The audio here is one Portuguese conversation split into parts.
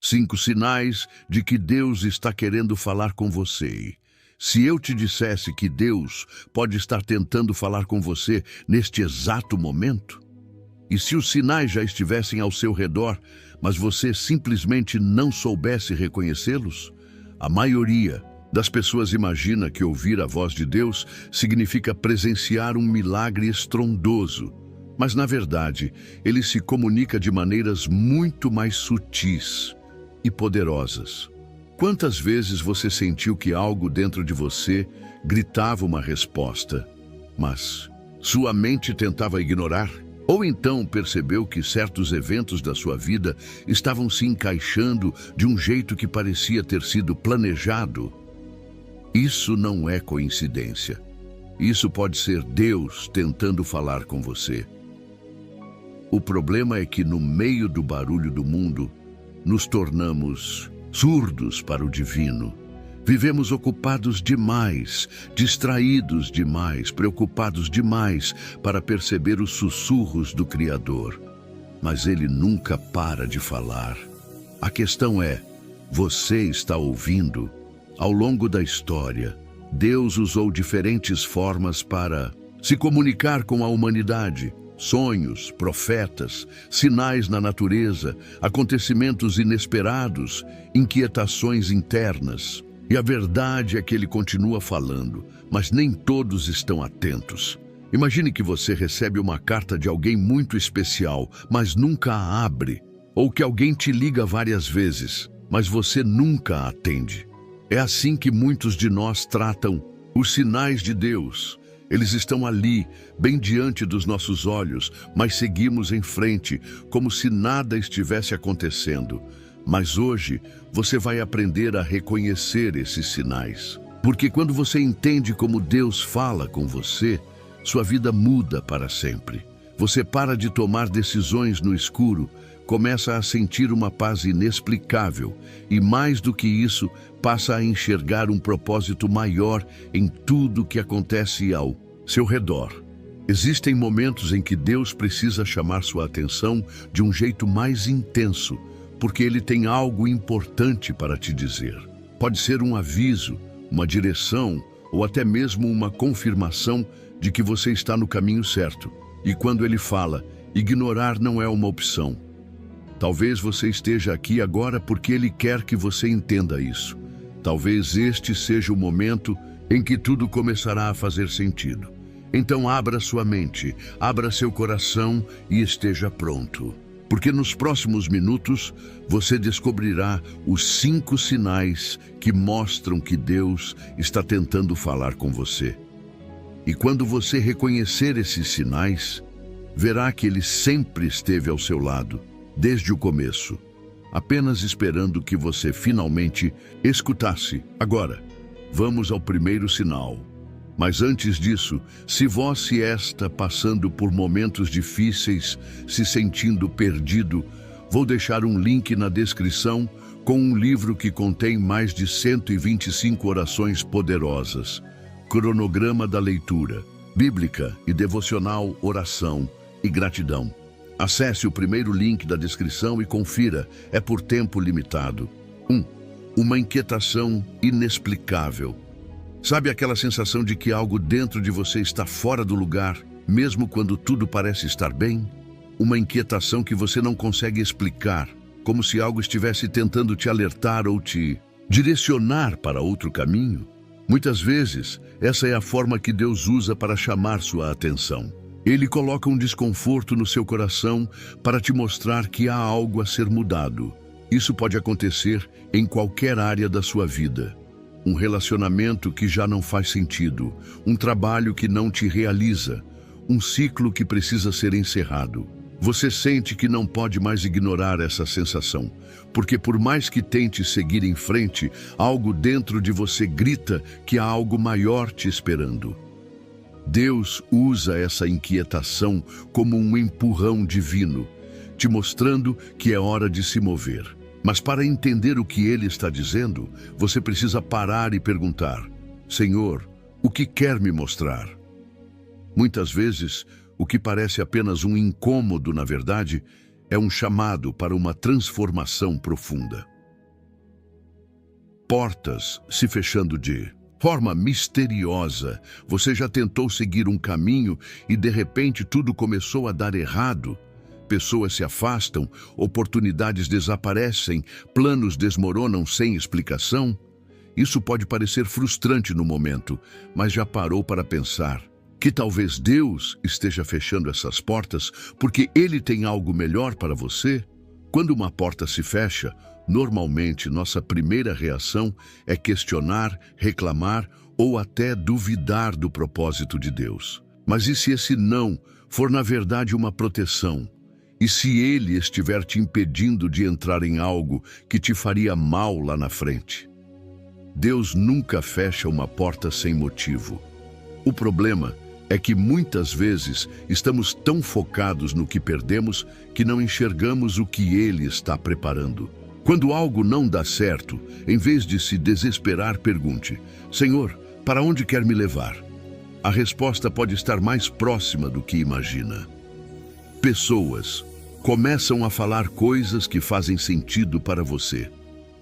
5 sinais de que Deus está querendo falar com você. Se eu te dissesse que Deus pode estar tentando falar com você neste exato momento, e se os sinais já estivessem ao seu redor, mas você simplesmente não soubesse reconhecê-los, a maioria das pessoas imagina que ouvir a voz de Deus significa presenciar um milagre estrondoso. Mas, na verdade, ele se comunica de maneiras muito mais sutis e poderosas. Quantas vezes você sentiu que algo dentro de você gritava uma resposta, mas sua mente tentava ignorar? Ou então percebeu que certos eventos da sua vida estavam se encaixando de um jeito que parecia ter sido planejado? Isso não é coincidência. Isso pode ser Deus tentando falar com você. O problema é que no meio do barulho do mundo, nos tornamos surdos para o divino. Vivemos ocupados demais, distraídos demais, preocupados demais para perceber os sussurros do Criador. Mas ele nunca para de falar. A questão é, você está ouvindo? Ao longo da história, Deus usou diferentes formas para se comunicar com a humanidade. Sonhos, profetas, sinais na natureza, acontecimentos inesperados, inquietações internas. E a verdade é que ele continua falando, mas nem todos estão atentos. Imagine que você recebe uma carta de alguém muito especial, mas nunca a abre. Ou que alguém te liga várias vezes, mas você nunca a atende. É assim que muitos de nós tratam os sinais de Deus. Eles estão ali, bem diante dos nossos olhos, mas seguimos em frente, como se nada estivesse acontecendo. Mas hoje, você vai aprender a reconhecer esses sinais. Porque quando você entende como Deus fala com você, sua vida muda para sempre. Você para de tomar decisões no escuro, começa a sentir uma paz inexplicável e, mais do que isso, passa a enxergar um propósito maior em tudo que acontece ao seu redor. Existem momentos em que Deus precisa chamar sua atenção de um jeito mais intenso, porque Ele tem algo importante para te dizer. Pode ser um aviso, uma direção ou até mesmo uma confirmação de que você está no caminho certo. E quando Ele fala, ignorar não é uma opção. Talvez você esteja aqui agora porque Ele quer que você entenda isso. Talvez este seja o momento em que tudo começará a fazer sentido. Então abra sua mente, abra seu coração e esteja pronto. Porque nos próximos minutos você descobrirá os 5 sinais que mostram que Deus está tentando falar com você. E quando você reconhecer esses sinais, verá que Ele sempre esteve ao seu lado, desde o começo, apenas esperando que você finalmente escutasse. Agora, vamos ao primeiro sinal. Mas antes disso, se você está passando por momentos difíceis, se sentindo perdido, vou deixar um link na descrição com um livro que contém mais de 125 orações poderosas. Cronograma da leitura, bíblica e devocional, oração e gratidão. Acesse o primeiro link da descrição e confira, é por tempo limitado. 1. Uma inquietação inexplicável. Sabe aquela sensação de que algo dentro de você está fora do lugar, mesmo quando tudo parece estar bem? Uma inquietação que você não consegue explicar, como se algo estivesse tentando te alertar ou te direcionar para outro caminho? Muitas vezes, essa é a forma que Deus usa para chamar sua atenção. Ele coloca um desconforto no seu coração para te mostrar que há algo a ser mudado. Isso pode acontecer em qualquer área da sua vida. Um relacionamento que já não faz sentido, um trabalho que não te realiza, um ciclo que precisa ser encerrado. Você sente que não pode mais ignorar essa sensação, porque por mais que tente seguir em frente, algo dentro de você grita que há algo maior te esperando. Deus usa essa inquietação como um empurrão divino, te mostrando que é hora de se mover. Mas para entender o que Ele está dizendo, você precisa parar e perguntar: Senhor, o que quer me mostrar? Muitas vezes, o que parece apenas um incômodo, na verdade, é um chamado para uma transformação profunda. Portas se fechando de forma misteriosa. Você já tentou seguir um caminho e de repente tudo começou a dar errado. Pessoas se afastam, oportunidades desaparecem, planos desmoronam sem explicação. Isso pode parecer frustrante no momento, mas já parou para pensar que talvez Deus esteja fechando essas portas porque Ele tem algo melhor para você? Quando uma porta se fecha, normalmente nossa primeira reação é questionar, reclamar ou até duvidar do propósito de Deus. Mas e se esse não for na verdade uma proteção? E se Ele estiver te impedindo de entrar em algo que te faria mal lá na frente? Deus nunca fecha uma porta sem motivo. O problema é que muitas vezes estamos tão focados no que perdemos que não enxergamos o que Ele está preparando. Quando algo não dá certo, em vez de se desesperar, pergunte: Senhor, para onde quer me levar? A resposta pode estar mais próxima do que imagina. Pessoas começam a falar coisas que fazem sentido para você.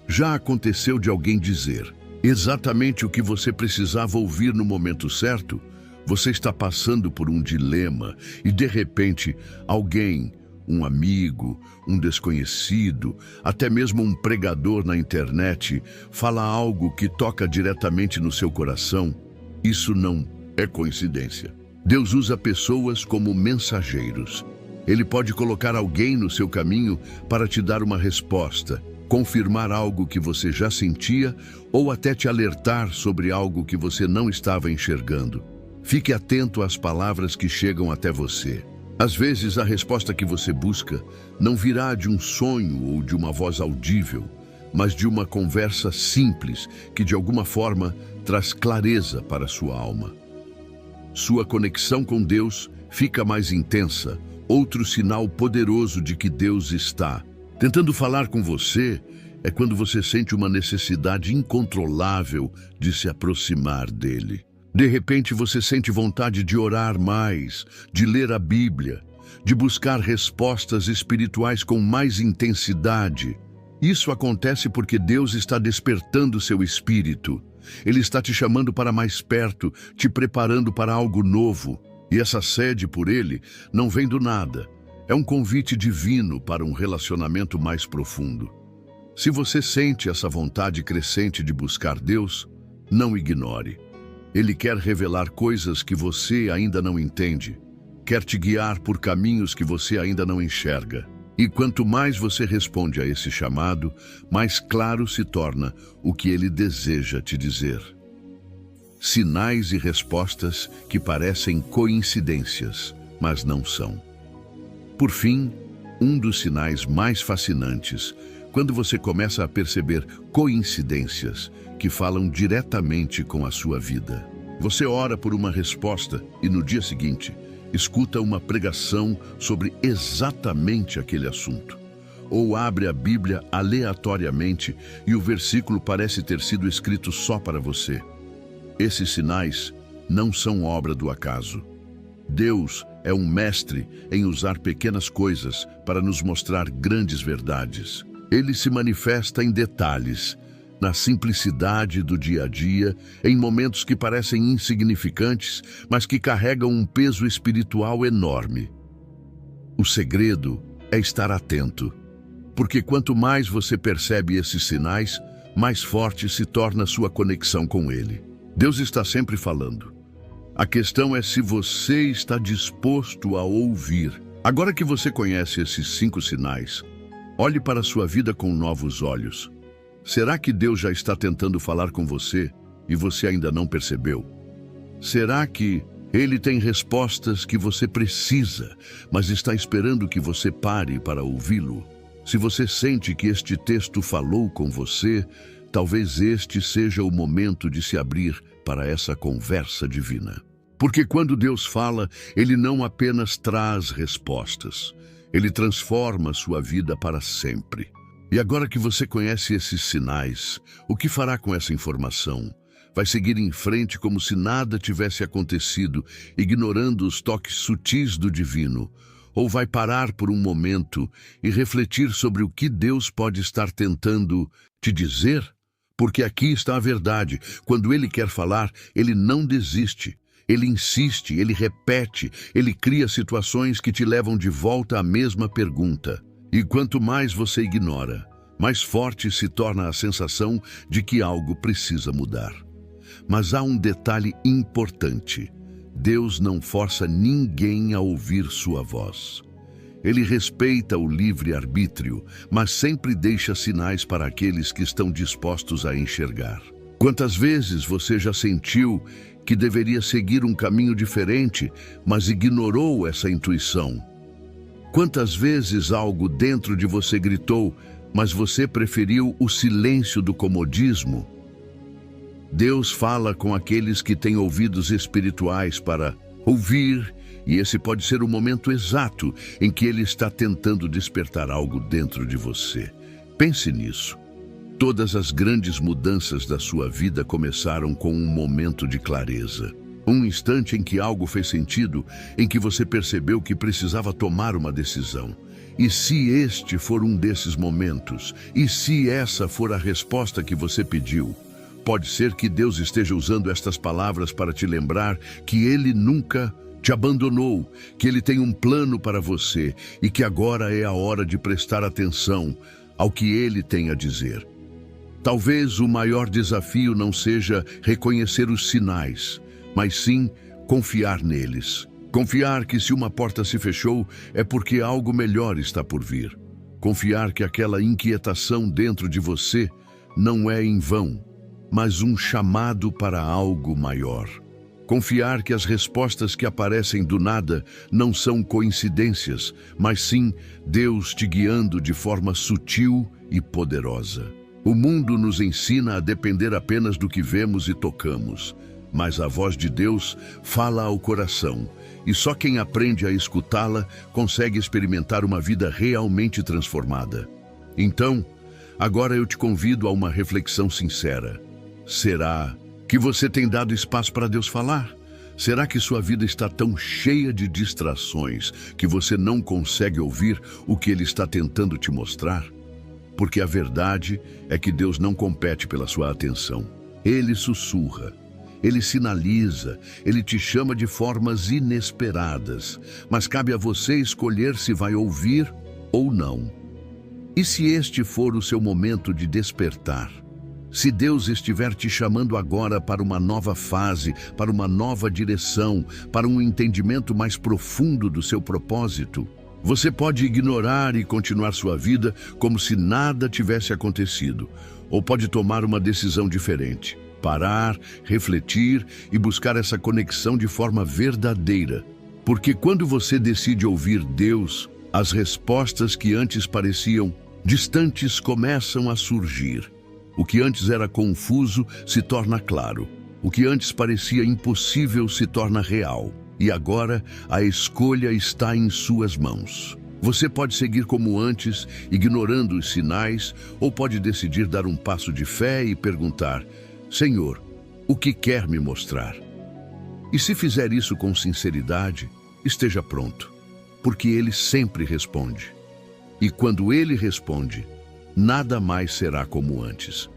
Já aconteceu de alguém dizer exatamente o que você precisava ouvir no momento certo? Você está passando por um dilema e, de repente, alguém, um amigo, um desconhecido, até mesmo um pregador na internet, fala algo que toca diretamente no seu coração. Isso não é coincidência. Deus usa pessoas como mensageiros. Ele pode colocar alguém no seu caminho para te dar uma resposta, confirmar algo que você já sentia ou até te alertar sobre algo que você não estava enxergando. Fique atento às palavras que chegam até você. Às vezes, a resposta que você busca não virá de um sonho ou de uma voz audível, mas de uma conversa simples que, de alguma forma, traz clareza para a sua alma. Sua conexão com Deus fica mais intensa. Outro sinal poderoso de que Deus está tentando falar com você é quando você sente uma necessidade incontrolável de se aproximar dele. De repente você sente vontade de orar mais, de ler a Bíblia, de buscar respostas espirituais com mais intensidade. Isso acontece porque Deus está despertando seu espírito. Ele está te chamando para mais perto, te preparando para algo novo. E essa sede por Ele não vem do nada. É um convite divino para um relacionamento mais profundo. Se você sente essa vontade crescente de buscar Deus, não ignore. Ele quer revelar coisas que você ainda não entende. Quer te guiar por caminhos que você ainda não enxerga. E quanto mais você responde a esse chamado, mais claro se torna o que Ele deseja te dizer. Sinais e respostas que parecem coincidências, mas não são. Por fim, um dos sinais mais fascinantes, quando você começa a perceber coincidências que falam diretamente com a sua vida. Você ora por uma resposta e no dia seguinte, escuta uma pregação sobre exatamente aquele assunto. Ou abre a Bíblia aleatoriamente e o versículo parece ter sido escrito só para você. Esses sinais não são obra do acaso. Deus é um mestre em usar pequenas coisas para nos mostrar grandes verdades. Ele se manifesta em detalhes, na simplicidade do dia a dia, em momentos que parecem insignificantes, mas que carregam um peso espiritual enorme. O segredo é estar atento, porque quanto mais você percebe esses sinais, mais forte se torna sua conexão com Ele. Deus está sempre falando. A questão é se você está disposto a ouvir. Agora que você conhece esses 5 sinais, olhe para a sua vida com novos olhos. Será que Deus já está tentando falar com você e você ainda não percebeu? Será que Ele tem respostas que você precisa, mas está esperando que você pare para ouvi-lo? Se você sente que este texto falou com você, talvez este seja o momento de se abrir para essa conversa divina. Porque quando Deus fala, Ele não apenas traz respostas, Ele transforma sua vida para sempre. E agora que você conhece esses sinais, o que fará com essa informação? Vai seguir em frente como se nada tivesse acontecido, ignorando os toques sutis do divino? Ou vai parar por um momento e refletir sobre o que Deus pode estar tentando te dizer? Porque aqui está a verdade. Quando Ele quer falar, Ele não desiste. Ele insiste, Ele repete, Ele cria situações que te levam de volta à mesma pergunta. E quanto mais você ignora, mais forte se torna a sensação de que algo precisa mudar. Mas há um detalhe importante. Deus não força ninguém a ouvir sua voz. Ele respeita o livre-arbítrio, mas sempre deixa sinais para aqueles que estão dispostos a enxergar. Quantas vezes você já sentiu que deveria seguir um caminho diferente, mas ignorou essa intuição? Quantas vezes algo dentro de você gritou, mas você preferiu o silêncio do comodismo? Deus fala com aqueles que têm ouvidos espirituais para ouvir, e esse pode ser o momento exato em que Ele está tentando despertar algo dentro de você. Pense nisso. Todas as grandes mudanças da sua vida começaram com um momento de clareza. Um instante em que algo fez sentido, em que você percebeu que precisava tomar uma decisão. E se este for um desses momentos? E se essa for a resposta que você pediu? Pode ser que Deus esteja usando estas palavras para te lembrar que Ele nunca te abandonou, que Ele tem um plano para você e que agora é a hora de prestar atenção ao que Ele tem a dizer. Talvez o maior desafio não seja reconhecer os sinais, mas sim confiar neles. Confiar que se uma porta se fechou é porque algo melhor está por vir. Confiar que aquela inquietação dentro de você não é em vão, mas um chamado para algo maior. Confiar que as respostas que aparecem do nada não são coincidências, mas sim Deus te guiando de forma sutil e poderosa. O mundo nos ensina a depender apenas do que vemos e tocamos, mas a voz de Deus fala ao coração, e só quem aprende a escutá-la consegue experimentar uma vida realmente transformada. Então, agora eu te convido a uma reflexão sincera. Será que você tem dado espaço para Deus falar? Será que sua vida está tão cheia de distrações que você não consegue ouvir o que Ele está tentando te mostrar? Porque a verdade é que Deus não compete pela sua atenção. Ele sussurra, Ele sinaliza, Ele te chama de formas inesperadas, mas cabe a você escolher se vai ouvir ou não. E se este for o seu momento de despertar? Se Deus estiver te chamando agora para uma nova fase, para uma nova direção, para um entendimento mais profundo do seu propósito, você pode ignorar e continuar sua vida como se nada tivesse acontecido, ou pode tomar uma decisão diferente, parar, refletir e buscar essa conexão de forma verdadeira. Porque quando você decide ouvir Deus, as respostas que antes pareciam distantes começam a surgir. O que antes era confuso se torna claro. O que antes parecia impossível se torna real. E agora a escolha está em suas mãos. Você pode seguir como antes, ignorando os sinais, ou pode decidir dar um passo de fé e perguntar: Senhor, o que quer me mostrar? E se fizer isso com sinceridade, esteja pronto, porque Ele sempre responde. E quando Ele responde, nada mais será como antes.